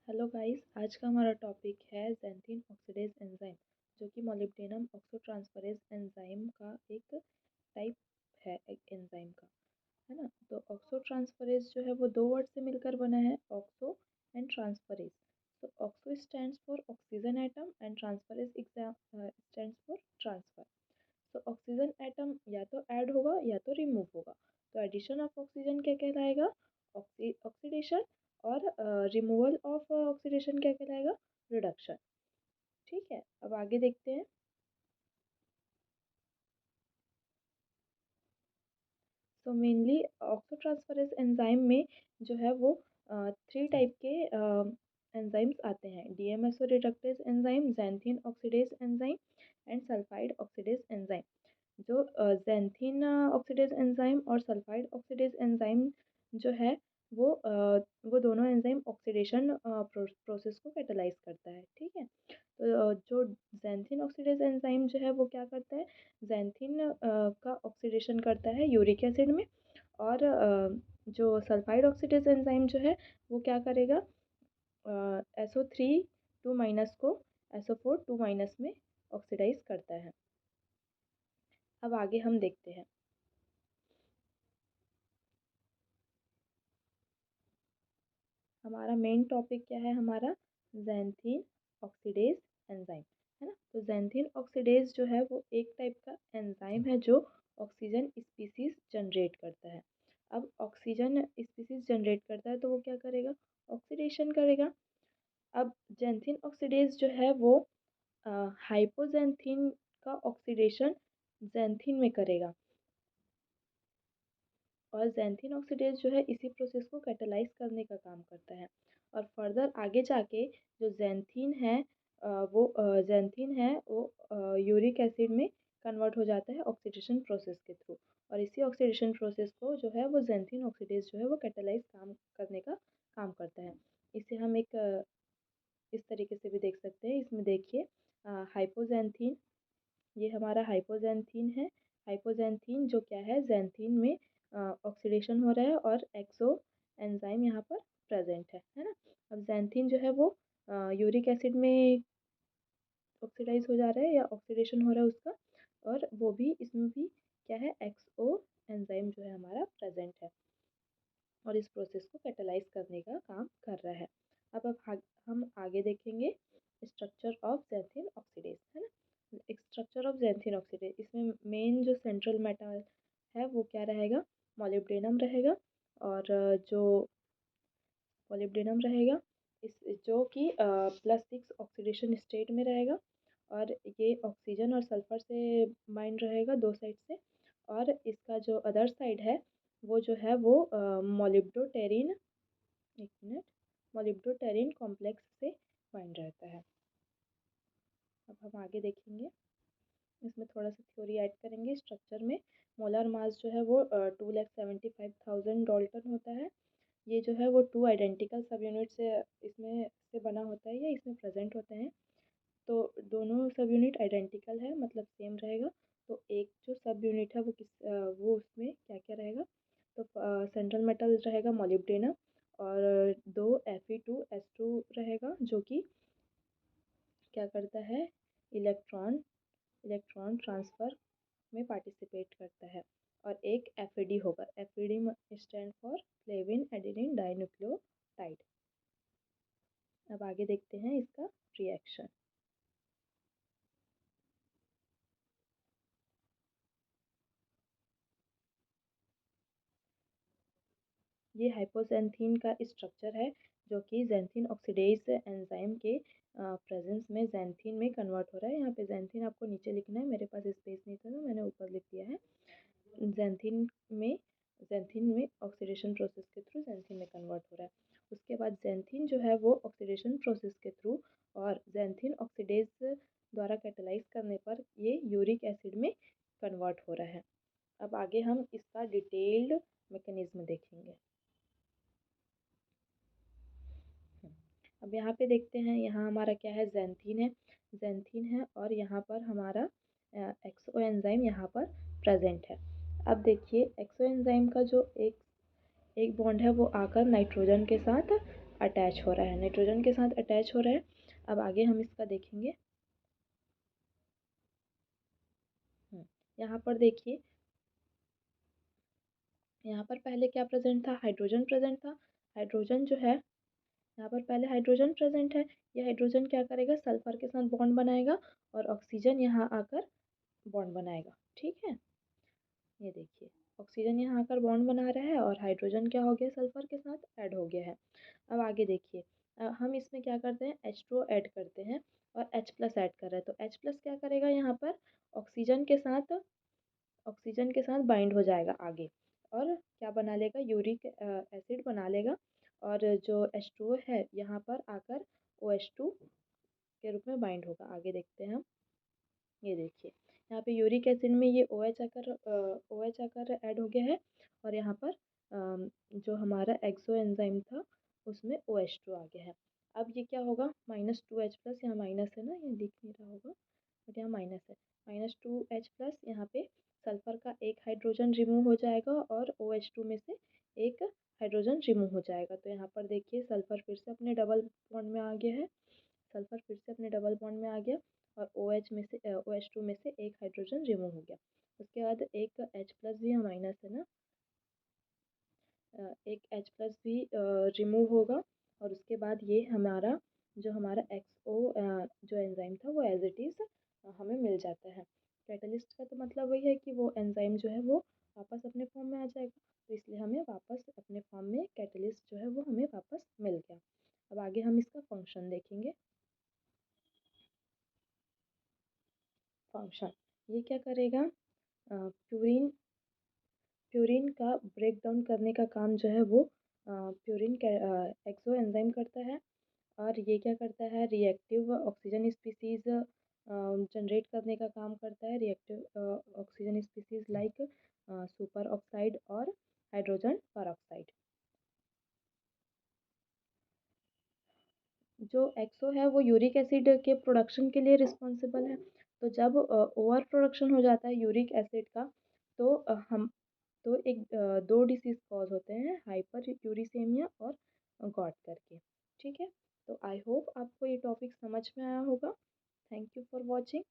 Hello guys, आज का हमारा टॉपिक है ज़ैंथीन ऑक्सीडेज एंजाइम, जो कि मॉलिब्डेनम ऑक्सोट्रांसफरेज एंजाइम का एक टाइप है, एक एंजाइम का, है ना। तो ऑक्सोट्रांसफरेज जो है वो दो वर्ड से मिलकर बना है, ऑक्सो एंड ट्रांसफरेज। तो oxo stands for oxygen atom and transferase stands for transfer. तो ऑक्सीजन एटम या तो ऐड होगा या तो रिमूव होगा। तो एडिशन ऑफ ऑक्सीजन क्या कहलाएगा? ऑक्सीडेशन। और रिमूवल ऑफ ऑक्सीडेशन क्या कहलाएगा? रिडक्शन। ठीक है, अब आगे देखते हैं। तो मेनली ऑक्सोट्रांसफरेज एंजाइम में जो है वो थ्री टाइप के एंजाइम्स आते हैं: DMSO reductase enzyme, xanthine oxidase enzyme and sulphide oxidase enzyme. जो ज़ैंथीन ऑक्सीडेज एंजाइम और सल्फाइड ऑक्सीडेज एंजाइम जो है वो दोनों एंजाइम ऑक्सीडेशन प्रोसेस को कैटालाइज करता है। ठीक है, तो जो ज़ैंथीन ऑक्सीडेज एंजाइम जो है वो क्या करता है? ज़ैंथीन का ऑक्सीडेशन करता है यूरिक एसिड में। और जो सल्फाइड ऑक्सीडेज एंजाइम जो है वो क्या करेगा? SO3 2- को SO4 2- में ऑक्सीडाइज करता है। अब आगे हम देखते हैं। हमारा मेन टॉपिक क्या है? हमारा ज़ैंथीन ऑक्सीडेज एंजाइम, है ना। तो ज़ैंथीन ऑक्सीडेज जो है वो एक टाइप का एंजाइम है जो ऑक्सीजन स्पीसीज जनरेट करता है। अब ऑक्सीजन स्पीसीज जनरेट करता है तो वो क्या करेगा? ऑक्सीडेशन करेगा। अब ज़ैंथीन ऑक्सीडेज जो है वो हाइपोज़ैंथीन का ऑक्सीडेशन ज़ैंथीन में करेगा। और ज़ैंथीन ऑक्सीडेज जो है इसी प्रोसेस को कैटालाइज करने का काम करता है। और फर्दर आगे जाके जो ज़ैंथीन है वो यूरिक एसिड में कन्वर्ट हो जाता है ऑक्सीडेशन प्रोसेस के थ्रू। और इसी ऑक्सीडेशन प्रोसेस को जो है वो ज़ैंथीन ऑक्सीडेज जो है वो कैटालाइज काम करने का काम करता है। इसे हम एक इस तरीके से भी देख सकते हैं। इसमें देखिए, हाइपोज़ैंथीन, ये हमारा हाइपोज़ैंथीन है। हाइपोज़ैंथीन जो क्या है, ज़ैंथीन में ऑक्सीडेशन हो रहा है और एक्सो एंजाइम यहाँ पर प्रेजेंट है ना। अब ज़ैंथीन जो है वो यूरिक एसिड में ऑक्सीडाइज हो जा रहा है या ऑक्सीडेशन हो रहा है उसका। और वो भी इसमें भी क्या है, एक्सओ एंजाइम जो है हमारा प्रेजेंट है और इस प्रोसेस को कैटालाइज करने का काम कर रहा है। अब हम आगे देखेंगे स्ट्रक्चर ऑफ ज़ैंथीन ऑक्सीडेज, है ना। स्ट्रक्चर ऑफ ज़ैंथीन ऑक्सीडेज, इसमें मेन जो सेंट्रल मेटल है वो क्या रहेगा? मॉलिब्डेनम रहेगा। और जो मॉलिब्डेनम रहेगा इस जो कि +6 ऑक्सीडेशन स्टेट में रहेगा। और ये ऑक्सीजन और सल्फर से बाइंड रहेगा दो साइड से। और इसका जो अदर साइड है वो जो है वो मॉलिब्डोटेरिन, एक मिनट, मॉलिब्डोटेरिन कॉम्प्लेक्स से बाइंड रहता है। अब हम आगे देखेंगे, इसमें थोड़ा सा थ्योरी ऐड करेंगे स्ट्रक्चर में। मोलर मास जो है वो 2,75,000 डाल्टन होता है। ये जो है वो 2 आइडेंटिकल सब यूनिट से इसमें से बना होता है या इसमें प्रेजेंट होते हैं। तो दोनों सब यूनिट आइडेंटिकल है, मतलब सेम रहेगा। तो एक जो सब यूनिट है वो उसमें क्या क्या रहेगा? तो सेंट्रल मेटल रहेगा मॉलिब्डेनम। और दो Fe2S2 रहेगा जो कि क्या करता है? इलेक्ट्रॉन इलेक्ट्रॉन ट्रांसफ़र में पार्टिसिपेट करता है। और एक एफ होगा, F stand for flavin adenine dinucleotide. अब आगे देखते हैं इसका रिएक्शन। ये हाइपोज़ैंथीन का स्ट्रक्चर है जो कि ज़ैंथीन ऑक्सीडेज एंजाइम के प्रेजेंस में ज़ैंथीन में कन्वर्ट हो रहा है। यहाँ पे ज़ैंथीन आपको नीचे लिखना है, मेरे पास स्पेस नहीं था तो मैंने ऊपर लिख दिया है। ज़ैंथीन में ज़ैंथीन में ऑक्सीडेशन प्रोसेस के थ्रू ज़ैंथीन में कन्वर्ट हो रहा है। उसके बाद ज़ैंथीन जो है वो ऑक्सीडेशन प्रोसेस के थ्रू और ज़ैंथीन ऑक्सीडेज द्वारा कैटालाइज करने पर ये यूरिक एसिड में कन्वर्ट हो रहा है। अब आगे हम इसका डिटेल्ड मैकेनिज्म देखेंगे। अब यहाँ पे देखते हैं, यहाँ हमारा क्या है? ज़ैंथीन है और यहाँ पर हमारा एक्सो एंजाइम यहाँ पर प्रेजेंट है। अब देखिए, एक्सो एंजाइम का जो एक एक बॉन्ड है वो आकर नाइट्रोजन के साथ अटैच हो रहा है, नाइट्रोजन के साथ अटैच हो रहा है। अब आगे हम इसका देखेंगे। यहाँ पर देखिए, यहाँ पर पहले क्या प्रेजेंट था, हाइड्रोजन प्रेजेंट था। हाइड्रोजन जो है, यहाँ पर पहले हाइड्रोजन प्रेजेंट है। ये हाइड्रोजन क्या करेगा, सल्फर के साथ बॉन्ड बनाएगा और ऑक्सीजन यहाँ आकर बॉन्ड बनाएगा। ठीक है, ये देखिए, ऑक्सीजन यहाँ आकर बॉन्ड बना रहा है और हाइड्रोजन क्या हो गया, सल्फर के साथ ऐड हो गया है। अब आगे देखिए, हम इसमें क्या करते हैं, H2O ऐड करते हैं और H प्लस ऐड कर रहे हैं। तो H प्लस क्या करेगा, यहाँ पर ऑक्सीजन के साथ बाइंड हो जाएगा आगे और क्या बना लेगा, यूरिक एसिड बना लेगा। और जो H2O है यहाँ पर आकर OH2 के रूप में बाइंड होगा। आगे देखते हैं हम, ये देखिए, यहाँ पे यूरिक एसिड में ये OH आकर ऐड हो गया है और यहाँ पर जो हमारा एक्सो एंजाइम था उसमें OH2 आ गया है। अब ये क्या होगा, -2H प्लस, यहाँ माइनस है ना, ये दिख नहीं रहा होगा बट यहाँ माइनस है, -2H प्लस, यहाँ पे सल्फर का एक हाइड्रोजन रिमूव हो जाएगा और OH2 में से एक हाइड्रोजन रिमूव हो जाएगा। तो यहाँ पर देखिए, सल्फर फिर से अपने डबल बॉन्ड में आ गया है, और OH2 में से एक हाइड्रोजन रिमूव हो गया। उसके बाद एक H प्लस भी, यहाँ माइनस है ना, एक H प्लस भी रिमूव होगा और उसके बाद ये जो हमारा XO जो एंजाइम था वो एज इट इज़ हमें मिल जाता है। कैटलिस्ट का तो मतलब वही है कि वो एंजाइम जो है वो वापस अपने फॉर्म में आ जाएगा, तो इसलिए हमें वापस अपने फॉर्म में कैटलिस्ट जो है वो हमें वापस मिल गया। अब आगे हम इसका फंक्शन देखेंगे। फंक्शन, ये क्या करेगा, प्यूरिन का ब्रेक डाउन करने का काम जो है वो प्यूरिन एक्सो एंजाइम करता है। और ये क्या करता है, रिएक्टिव ऑक्सीजन स्पीसीज जनरेट करने का काम करता है। Reactive oxygen species like super oxide और हाइड्रोजन परऑक्साइड। जो एक्सो है वो यूरिक एसिड के प्रोडक्शन के लिए रिस्पॉन्सिबल है। तो जब ओवर प्रोडक्शन हो जाता है यूरिक एसिड का, तो दो डिसीज कॉज होते हैं, हाइपर यूरिसेमिया और गॉट करके। ठीक है, तो आई होप आपको ये टॉपिक समझ में आया होगा। Thank you for watching.